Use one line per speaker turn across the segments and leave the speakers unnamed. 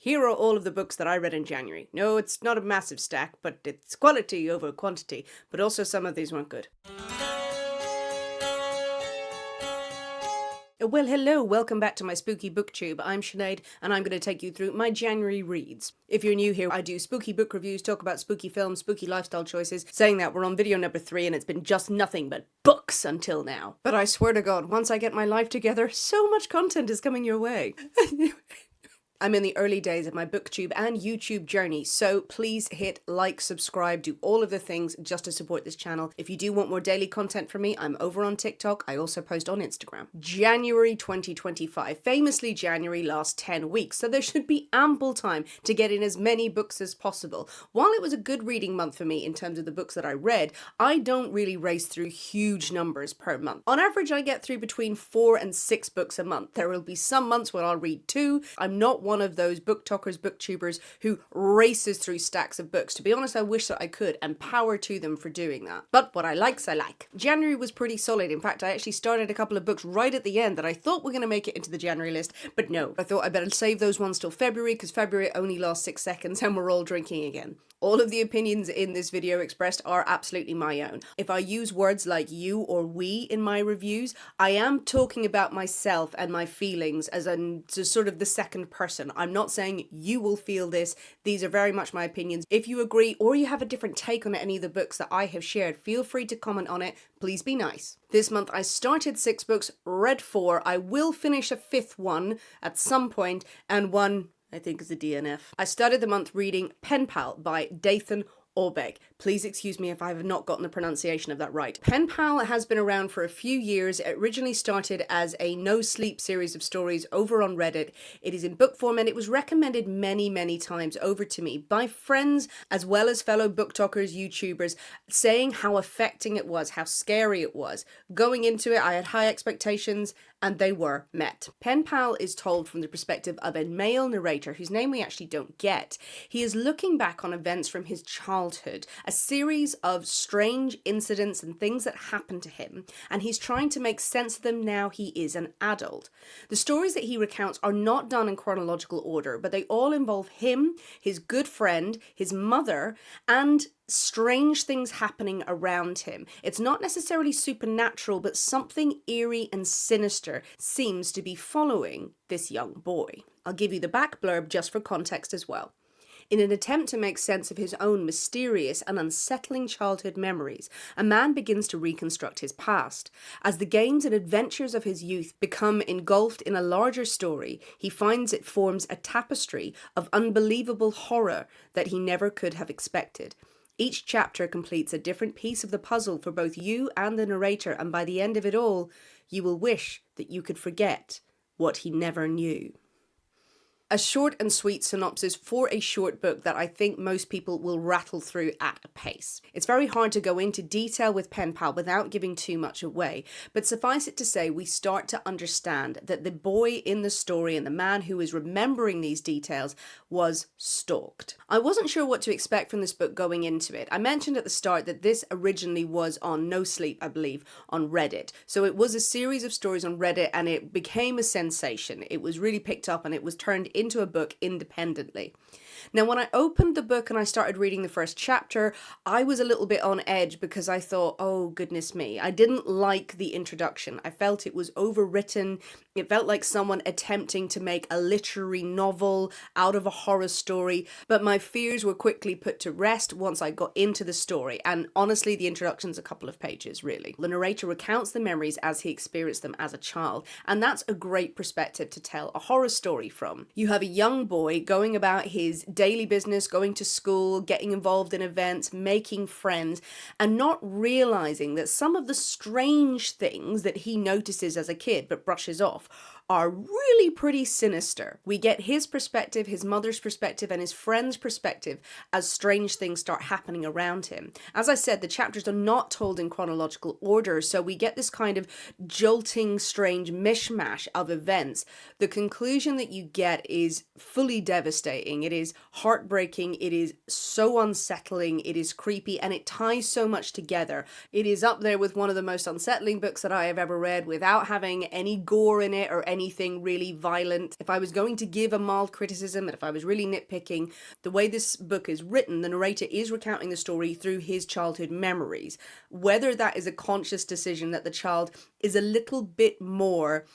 Here are all of the books that I read in January. No, it's not a massive stack, but it's quality over quantity, but also some of these weren't good. Well, hello, welcome back to my spooky booktube. I'm Sinead, and I'm going to take you through my January reads. If you're new here, I do spooky book reviews, talk about spooky films, spooky lifestyle choices. Saying that, we're on video number 3, and it's been just nothing but books until now. But I swear to God, once I get my life together, so much content is coming your way. I'm in the early days of my booktube and YouTube journey, so please hit like, subscribe, do all of the things just to support this channel. If you do want more daily content from me, I'm over on TikTok. I also post on Instagram. January 2025. Famously, January lasts 10 weeks, so there should be ample time to get in as many books as possible. While it was a good reading month for me in terms of the books that I read, I don't really race through huge numbers per month. On average, I get through between 4 and 6 books a month. There will be some months when I'll read 2. I'm not one of those booktokers, booktubers who races through stacks of books. To be honest, I wish that I could, and power to them for doing that. But what I like's I like. January was pretty solid. In fact, I actually started a couple of books right at the end that I thought were going to make it into the January list, but no. I thought I better save those ones till February, because February only lasts 6 seconds and we're all drinking again. All of the opinions in this video expressed are absolutely my own. If I use words like you or we in my reviews, I am talking about myself and my feelings as sort of the second person. I'm not saying you will feel this. These are very much my opinions. If you agree or you have a different take on any of the books that I have shared, feel free to comment on it. Please be nice. This month I started 6 books, read 4. I will finish a 5th one at some point, and one I think is a DNF. I started the month reading Penpal by Dathan Orbeg. Please excuse me if I have not gotten the pronunciation of that right. Penpal has been around for a few years. It originally started as a no-sleep series of stories over on Reddit. It is in book form, and it was recommended many times over to me by friends as well as fellow booktokers, YouTubers, saying how affecting it was, how scary it was. Going into it, I had high expectations, and they were met. Penpal is told from the perspective of a male narrator whose name we actually don't get. He is looking back on events from his childhood, a series of strange incidents and things that happened to him, and he's trying to make sense of them now he is an adult. The stories that he recounts are not done in chronological order, but they all involve him, his good friend, his mother, and strange things happening around him. It's not necessarily supernatural, but something eerie and sinister seems to be following this young boy. I'll give you the back blurb just for context as well. In an attempt to make sense of his own mysterious and unsettling childhood memories, a man begins to reconstruct his past. As the games and adventures of his youth become engulfed in a larger story, he finds it forms a tapestry of unbelievable horror that he never could have expected. Each chapter completes a different piece of the puzzle for both you and the narrator, and by the end of it all, you will wish that you could forget what he never knew. A short and sweet synopsis for a short book that I think most people will rattle through at a pace. It's very hard to go into detail with Penpal without giving too much away, but suffice it to say we start to understand that the boy in the story and the man who is remembering these details was stalked. I wasn't sure what to expect from this book going into it. I mentioned at the start that this originally was on No Sleep, I believe, on Reddit. So it was a series of stories on Reddit, and it became a sensation. It was really picked up and it was turned into a book independently. Now, when I opened the book and I started reading the first chapter, I was a little bit on edge because I thought, oh goodness me, I didn't like the introduction. I felt it was overwritten. It felt like someone attempting to make a literary novel out of a horror story, but my fears were quickly put to rest once I got into the story, and honestly, the introduction's a couple of pages, really. The narrator recounts the memories as he experienced them as a child, and that's a great perspective to tell a horror story from. You have a young boy going about his daily business, going to school, getting involved in events, making friends, and not realizing that some of the strange things that he notices as a kid but brushes off are really pretty sinister. We get his perspective, his mother's perspective, and his friend's perspective as strange things start happening around him. As I said, the chapters are not told in chronological order, so we get this kind of jolting, strange mishmash of events. The conclusion that you get is fully devastating. It is heartbreaking. It is so unsettling. It is creepy, and it ties so much together. It is up there with one of the most unsettling books that I have ever read without having any gore in it or anything really violent. If I was going to give a mild criticism, and if I was really nitpicking, the way this book is written, the narrator is recounting the story through his childhood memories. Whether that is a conscious decision that the child is a little bit more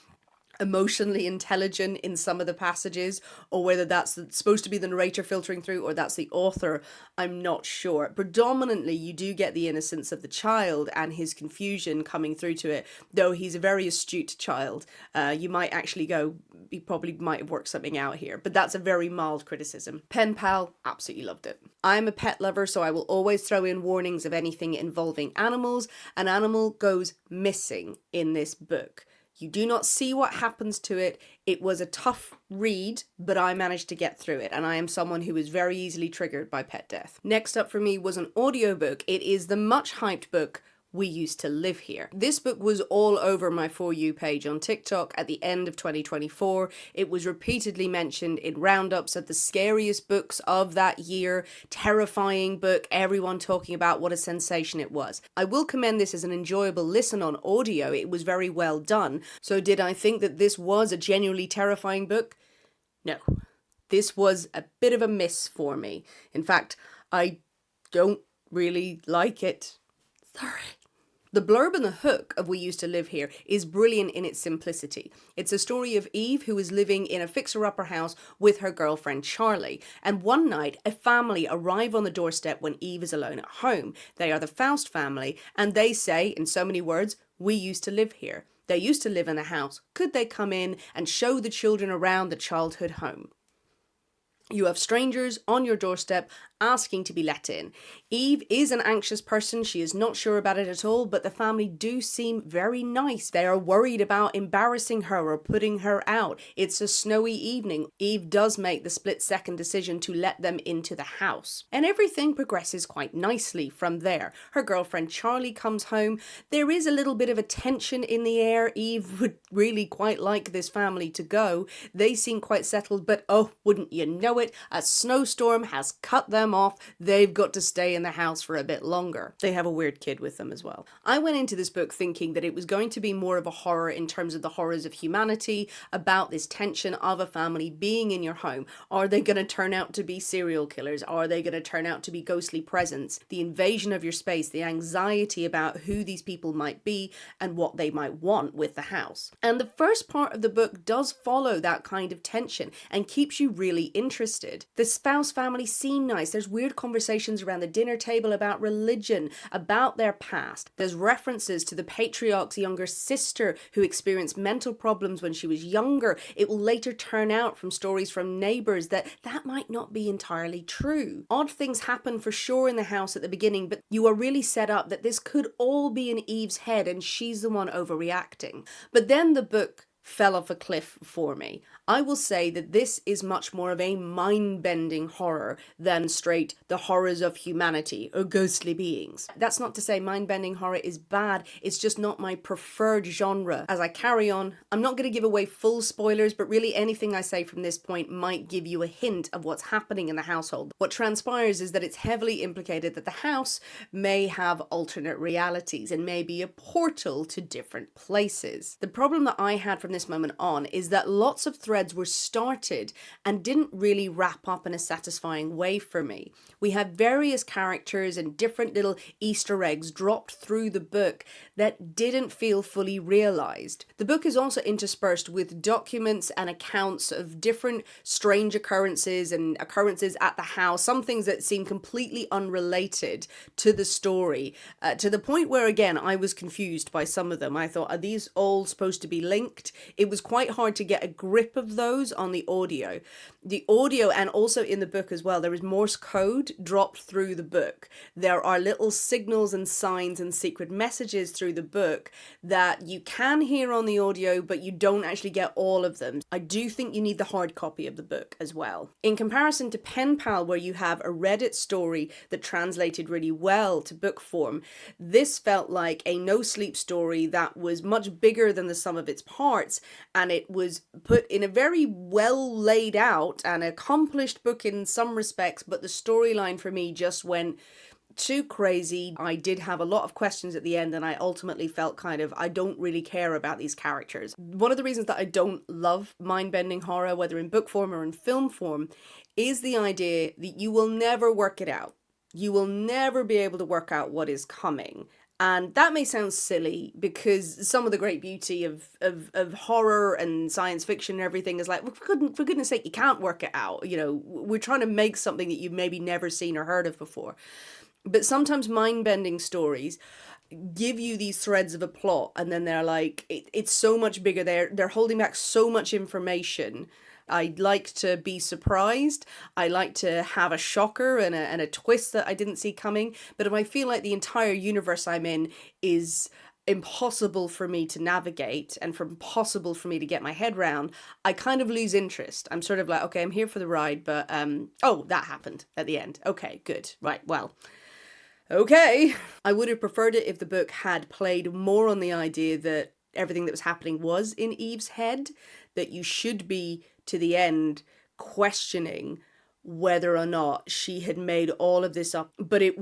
emotionally intelligent in some of the passages, or whether that's supposed to be the narrator filtering through, or that's the author, I'm not sure. Predominantly, you do get the innocence of the child and his confusion coming through to it, though he's a very astute child. You might actually go, he probably might have worked something out here, but that's a very mild criticism. Penpal, absolutely loved it. I'm a pet lover, so I will always throw in warnings of anything involving animals. An animal goes missing in this book. You do not see what happens to it. It was a tough read, but I managed to get through it, and I am someone who is very easily triggered by pet death. Next up for me was an audiobook. It is the much hyped book We Used to Live Here. This book was all over my For You page on TikTok at the end of 2024. It was repeatedly mentioned in roundups of the scariest books of that year, terrifying book, everyone talking about what a sensation it was. I will commend this as an enjoyable listen on audio. It was very well done. So did I think that this was a genuinely terrifying book? No. This was a bit of a miss for me. In fact, I don't really like it. Sorry. The blurb and the hook of We Used to Live Here is brilliant in its simplicity. It's a story of Eve, who is living in a fixer-upper house with her girlfriend Charlie. And one night, a family arrive on the doorstep when Eve is alone at home. They are the Faust family, and they say, in so many words, we used to live here. They used to live in the house. Could they come in and show the children around the childhood home? You have strangers on your doorstep asking to be let in. Eve is an anxious person. She is not sure about it at all, but the family do seem very nice. They are worried about embarrassing her or putting her out. It's a snowy evening. Eve does make the split-second decision to let them into the house. And everything progresses quite nicely from there. Her girlfriend Charlie comes home. There is a little bit of a tension in the air. Eve would really quite like this family to go. They seem quite settled, but oh, wouldn't you know it, a snowstorm has cut them off. They've got to stay in the house for a bit longer. They have a weird kid with them as well. I went into this book thinking that it was going to be more of a horror in terms of the horrors of humanity, about this tension of a family being in your home. Are they going to turn out to be serial killers? Are they going to turn out to be ghostly presence? The invasion of your space, the anxiety about who these people might be and what they might want with the house. And the first part of the book does follow that kind of tension and keeps you really interested. The spouse family seem nice. There's weird conversations around the dinner table about religion, about their past. There's references to the patriarch's younger sister who experienced mental problems when she was younger. It will later turn out from stories from neighbours that might not be entirely true. Odd things happen for sure in the house at the beginning, but you are really set up that this could all be in Eve's head and she's the one overreacting. But then the book fell off a cliff for me. I will say that this is much more of a mind-bending horror than straight the horrors of humanity or ghostly beings. That's not to say mind-bending horror is bad, it's just not my preferred genre. As I carry on, I'm not going to give away full spoilers, but really anything I say from this point might give you a hint of what's happening in the household. What transpires is that it's heavily implicated that the house may have alternate realities and may be a portal to different places. The problem that I had from this moment on is that lots of threads were started and didn't really wrap up in a satisfying way for me. We have various characters and different little Easter eggs dropped through the book that didn't feel fully realized. The book is also interspersed with documents and accounts of different strange occurrences and occurrences at the house, some things that seem completely unrelated to the story, to the point where, again, I was confused by some of them. I thought, are these all supposed to be linked? It was quite hard to get a grip of those on the audio. The audio, and also in the book as well, there is Morse code dropped through the book. There are little signals and signs and secret messages through the book that you can hear on the audio, but you don't actually get all of them. I do think you need the hard copy of the book as well. In comparison to Penpal, where you have a Reddit story that translated really well to book form, this felt like a no-sleep story that was much bigger than the sum of its parts, and it was put in a very well laid out and accomplished book in some respects, but the storyline for me just went too crazy. I did have a lot of questions at the end, and I ultimately felt kind of, I don't really care about these characters. One of the reasons that I don't love mind-bending horror, whether in book form or in film form, is the idea that you will never work it out. You will never be able to work out what is coming. And that may sound silly, because some of the great beauty of horror and science fiction and everything is like, well, for goodness sake, you can't work it out. You know, we're trying to make something that you've maybe never seen or heard of before. But sometimes mind-bending stories give you these threads of a plot, and then they're like, it's so much bigger. They're holding back so much information. I like to be surprised. I like to have a shocker and a twist that I didn't see coming. But if I feel like the entire universe I'm in is impossible for me to navigate and impossible for me to get my head round, I kind of lose interest. I'm sort of like, okay, I'm here for the ride, but oh, that happened at the end. Okay, good. Right, well, okay. I would have preferred it if the book had played more on the idea that everything that was happening was in Eve's head, that you should be, to the end, questioning whether or not she had made all of this up. But there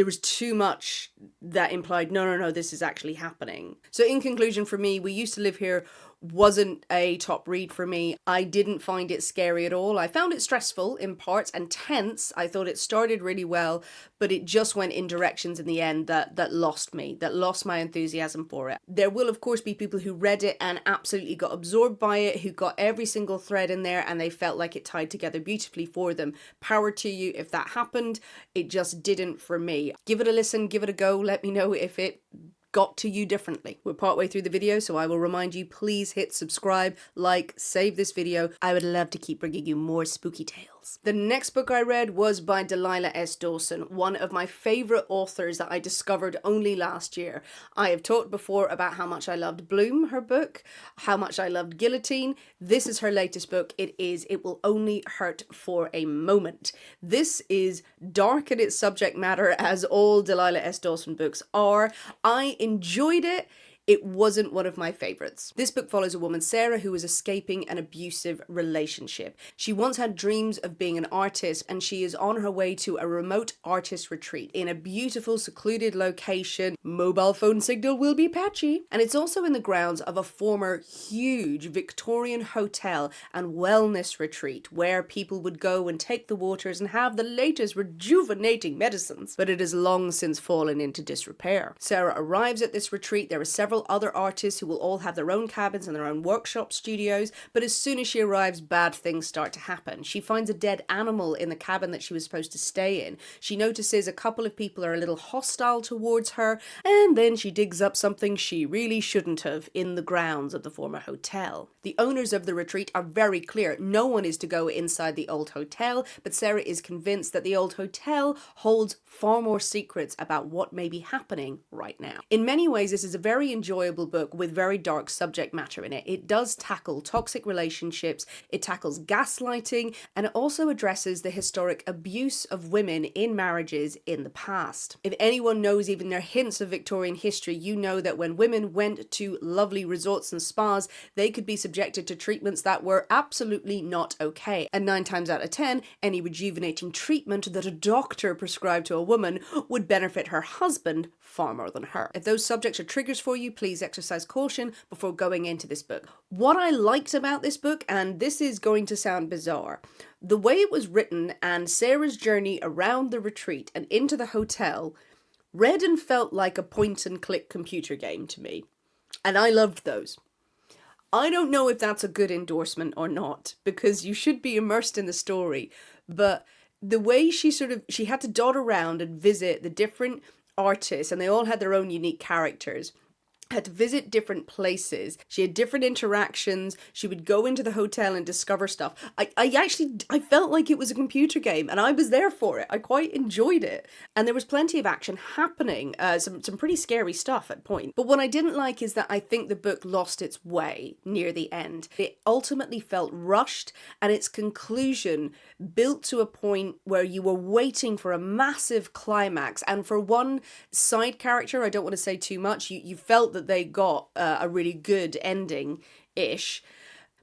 was too much that implied, no, this is actually happening. So in conclusion, for me, We Used to Live Here wasn't a top read for me. I didn't find it scary at all. I found it stressful in parts and tense. I thought it started really well, but it just went in directions in the end that lost me, that lost my enthusiasm for it. There will, of course, be people who read it and absolutely got absorbed by it, who got every single thread in there and they felt like it tied together beautifully for them. Power to you if that happened. It just didn't for me. Give it a listen, give it a go. Let me know if it got to you differently. We're partway through the video, so I will remind you, please hit subscribe, like, save this video. I would love to keep bringing you more spooky tales. The next book I read was by Delilah S. Dawson, one of my favourite authors that I discovered only last year. I have talked before about how much I loved Bloom, her book, how much I loved Guillotine. This is her latest book. It Will Only Hurt for a Moment. This is dark in its subject matter, as all Delilah S. Dawson books are. I enjoyed it. It wasn't one of my favourites. This book follows a woman, Sarah, who is escaping an abusive relationship. She once had dreams of being an artist, and she is on her way to a remote artist retreat in a beautiful, secluded location. Mobile phone signal will be patchy. And it's also in the grounds of a former huge Victorian hotel and wellness retreat where people would go and take the waters and have the latest rejuvenating medicines. But it has long since fallen into disrepair. Sarah arrives at this retreat. There are several other artists who will all have their own cabins and their own workshop studios, but as soon as she arrives, bad things start to happen. She finds a dead animal in the cabin that she was supposed to stay in. She notices a couple of people are a little hostile towards her, and then she digs up something she really shouldn't have in the grounds of the former hotel. The owners of the retreat are very clear. No one is to go inside the old hotel, but Sarah is convinced that the old hotel holds far more secrets about what may be happening right now. In many ways, this is a very enjoyable book with very dark subject matter in it. It does tackle toxic relationships, it tackles gaslighting, and it also addresses the historic abuse of women in marriages in the past. If anyone knows even their hints of Victorian history, you know that when women went to lovely resorts and spas, they could be subjected to treatments that were absolutely not okay. And 9 times out of 10, any rejuvenating treatment that a doctor prescribed to a woman would benefit her husband far more than her. If those subjects are triggers for you, please exercise caution before going into this book. What I liked about this book, and this is going to sound bizarre, the way it was written and Sarah's journey around the retreat and into the hotel read and felt like a point and click computer game to me. And I loved those. I don't know if that's a good endorsement or not, because you should be immersed in the story, but the way she had to dot around and visit the different artists, and they all had their own unique characters, had to visit different places. She had different interactions. She would go into the hotel and discover stuff. I felt like it was a computer game, and I was there for it. I quite enjoyed it. And there was plenty of action happening, some pretty scary stuff at point. But what I didn't like is that I think the book lost its way near the end. It ultimately felt rushed, and its conclusion built to a point where you were waiting for a massive climax. And for one side character, I don't want to say too much, you felt that they got a really good ending-ish.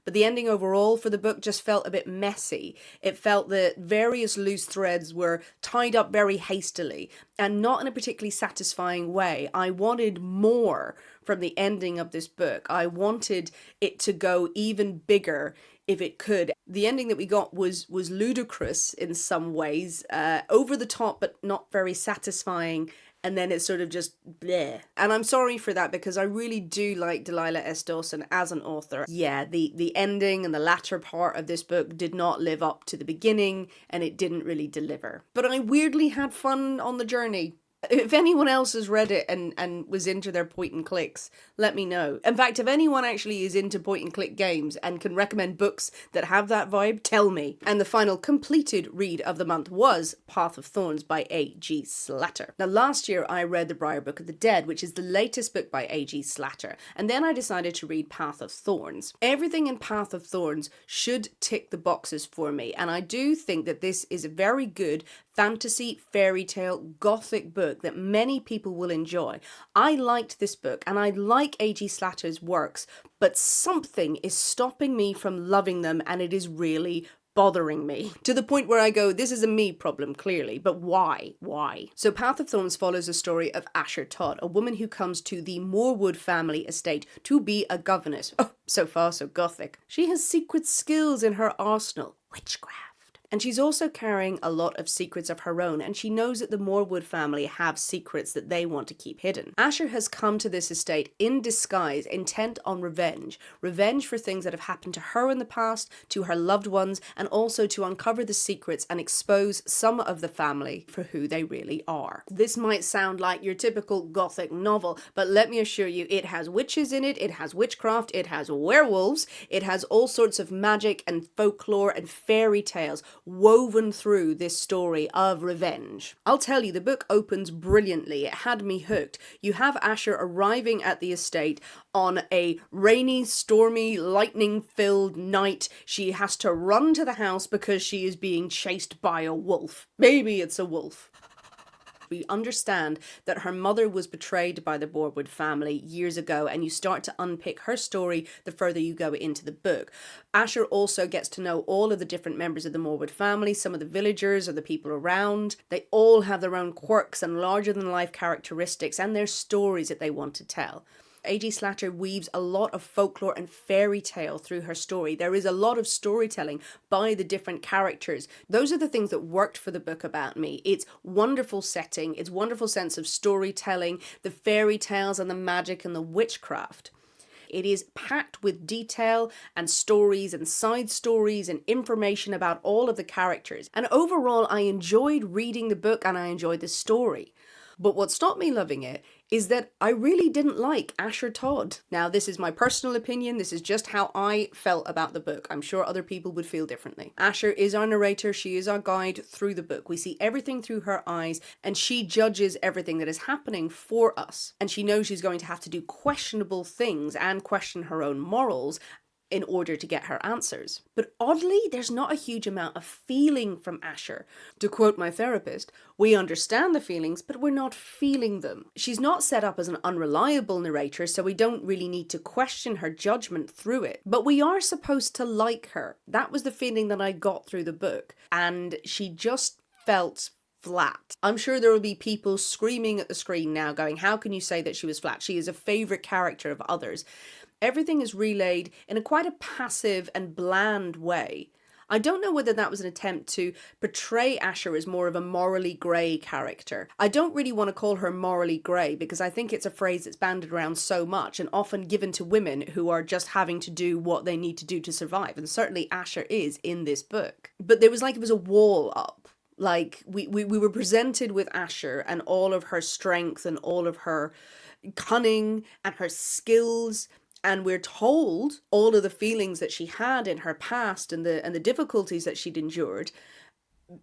but the ending overall for the book just felt a bit messy. It felt that various loose threads were tied up very hastily and not in a particularly satisfying way. I wanted more from the ending of this book. I wanted it to go even bigger if it could. The ending that we got was ludicrous in some ways, over the top but not very satisfying, and then it's sort of just bleh. And I'm sorry for that because I really do like Delilah S. Dawson as an author. Yeah, the ending and the latter part of this book did not live up to the beginning, and it didn't really deliver. But I weirdly had fun on the journey. If anyone else has read it and was into their point and clicks, let me know. In fact, if anyone actually is into point and click games and can recommend books that have that vibe, tell me. And the final completed read of the month was Path of Thorns by A.G. Slatter. Now, last year I read The Briar Book of the Dead, which is the latest book by A.G. Slatter, and then I decided to read Path of Thorns. Everything in Path of Thorns should tick the boxes for me, and I do think that this is a very good fantasy, fairy tale, gothic book that many people will enjoy. I liked this book and I like A.G. Slatter's works, but something is stopping me from loving them, and it is really bothering me. To the point where I go, this is a me problem, clearly, but why? Why? So Path of Thorns follows the story of Asher Todd, a woman who comes to the Moorwood family estate to be a governess. Oh, so far so gothic. She has secret skills in her arsenal. Witchcraft. And she's also carrying a lot of secrets of her own, and she knows that the Moorwood family have secrets that they want to keep hidden. Asher has come to this estate in disguise, intent on revenge. Revenge for things that have happened to her in the past, to her loved ones, and also to uncover the secrets and expose some of the family for who they really are. This might sound like your typical gothic novel, but let me assure you, it has witches in it, it has witchcraft, it has werewolves, it has all sorts of magic and folklore and fairy tales woven through this story of revenge. I'll tell you, the book opens brilliantly. It had me hooked. You have Asher arriving at the estate on a rainy, stormy, lightning-filled night. She has to run to the house because she is being chased by a wolf. Maybe it's a wolf. We understand that her mother was betrayed by the Moorwood family years ago, and you start to unpick her story the further you go into the book. Asher also gets to know all of the different members of the Moorwood family, some of the villagers or the people around. They all have their own quirks and larger-than-life characteristics and their stories that they want to tell. A.G. Slatter weaves a lot of folklore and fairy tale through her story. There is a lot of storytelling by the different characters. Those are the things that worked for the book about me. It's wonderful setting, it's wonderful sense of storytelling, the fairy tales and the magic and the witchcraft. It is packed with detail and stories and side stories and information about all of the characters. And overall, I enjoyed reading the book and I enjoyed the story. But what stopped me loving it is that I really didn't like Asher Todd. Now, this is my personal opinion. This is just how I felt about the book. I'm sure other people would feel differently. Asher is our narrator. She is our guide through the book. We see everything through her eyes, and she judges everything that is happening for us. And she knows she's going to have to do questionable things and question her own morals in order to get her answers. But oddly, there's not a huge amount of feeling from Asher. To quote my therapist, we understand the feelings, but we're not feeling them. She's not set up as an unreliable narrator, so we don't really need to question her judgment through it. But we are supposed to like her. That was the feeling that I got through the book. And she just felt flat. I'm sure there will be people screaming at the screen now going, how can you say that she was flat? She is a favourite character of others. Everything is relayed in quite a passive and bland way. I don't know whether that was an attempt to portray Asher as more of a morally grey character. I don't really want to call her morally grey because I think it's a phrase that's bandied around so much and often given to women who are just having to do what they need to do to survive. And certainly Asher is in this book. But there was like it was a wall up. Like we were presented with Asher and all of her strength and all of her cunning and her skills. And we're told all of the feelings that she had in her past and the difficulties that she'd endured.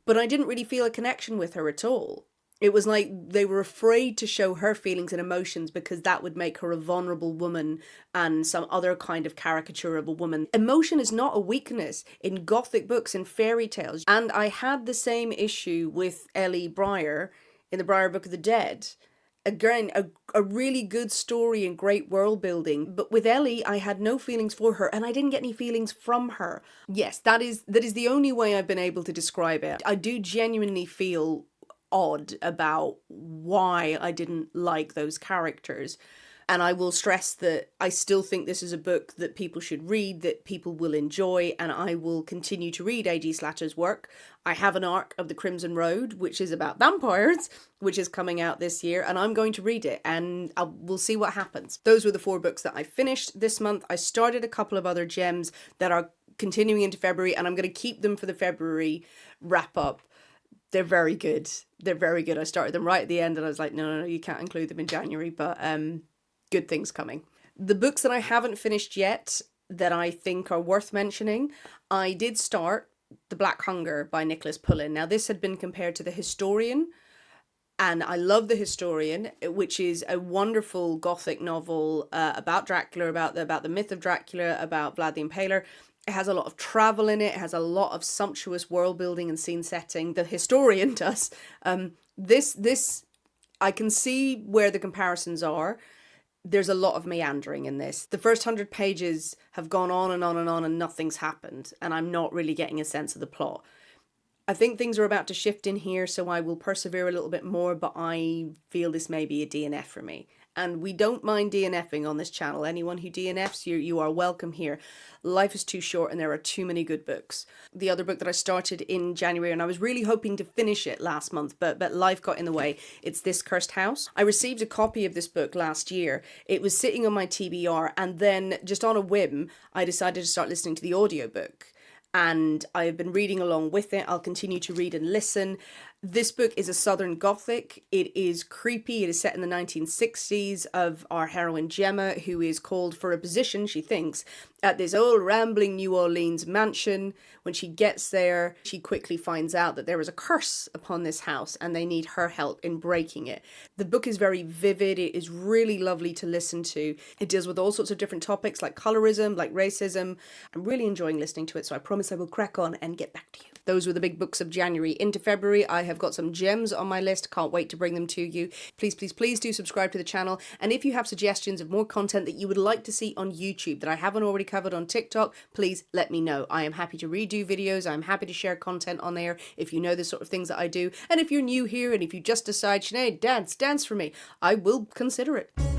But I didn't really feel a connection with her at all. It was like they were afraid to show her feelings and emotions because that would make her a vulnerable woman and some other kind of caricature of a woman. Emotion is not a weakness in gothic books and fairy tales. And I had the same issue with Ellie Briar in The Briar Book of the Dead. Again, a really good story and great world building. But with Ellie, I had no feelings for her, and I didn't get any feelings from her. Yes, that is the only way I've been able to describe it. I do genuinely feel odd about why I didn't like those characters. And I will stress that I still think this is a book that people should read, that people will enjoy, and I will continue to read A.G. Slatter's work. I have an arc of The Crimson Road, which is about vampires, which is coming out this year, and I'm going to read it, and we'll see what happens. Those were the 4 books that I finished this month. I started a couple of other gems that are continuing into February, and I'm going to keep them for the February wrap up. They're very good. They're very good. I started them right at the end, and I was like, no, you can't include them in January, but good things coming. The books that I haven't finished yet that I think are worth mentioning, I did start The Black Hunger by Nicholas Pullen. Now, this had been compared to The Historian, and I love The Historian, which is a wonderful gothic novel about Dracula, about the myth of Dracula, about Vlad the Impaler. It has a lot of travel in it. It has a lot of sumptuous world building and scene setting. The Historian does. This I can see where the comparisons are. There's a lot of meandering in this. The first 100 pages have gone on and on and on and nothing's happened, and I'm not really getting a sense of the plot. I think things are about to shift in here, so I will persevere a little bit more, but I feel this may be a DNF for me. And we don't mind DNFing on this channel. Anyone who DNFs, you are welcome here. Life is too short and there are too many good books. The other book that I started in January, and I was really hoping to finish it last month, but life got in the way. It's This Cursed House. I received a copy of this book last year. It was sitting on my TBR, and then just on a whim, I decided to start listening to the audiobook. And I've been reading along with it. I'll continue to read and listen. This book is a Southern Gothic. It is creepy. It is set in the 1960s of our heroine Gemma, who is called for a position, she thinks, at this old rambling New Orleans mansion. When she gets there, she quickly finds out that there is a curse upon this house and they need her help in breaking it. The book is very vivid. It is really lovely to listen to. It deals with all sorts of different topics like colorism, like racism. I'm really enjoying listening to it, so I promise I will crack on and get back to you. Those were the big books of January. Into February, I have got some gems on my list. Can't wait to bring them to you. Please, please, please do subscribe to the channel. And if you have suggestions of more content that you would like to see on YouTube that I haven't already covered on TikTok, please let me know. I am happy to redo videos. I'm happy to share content on there if you know the sort of things that I do. And if you're new here and if you just decide, Sinead, dance for me, I will consider it.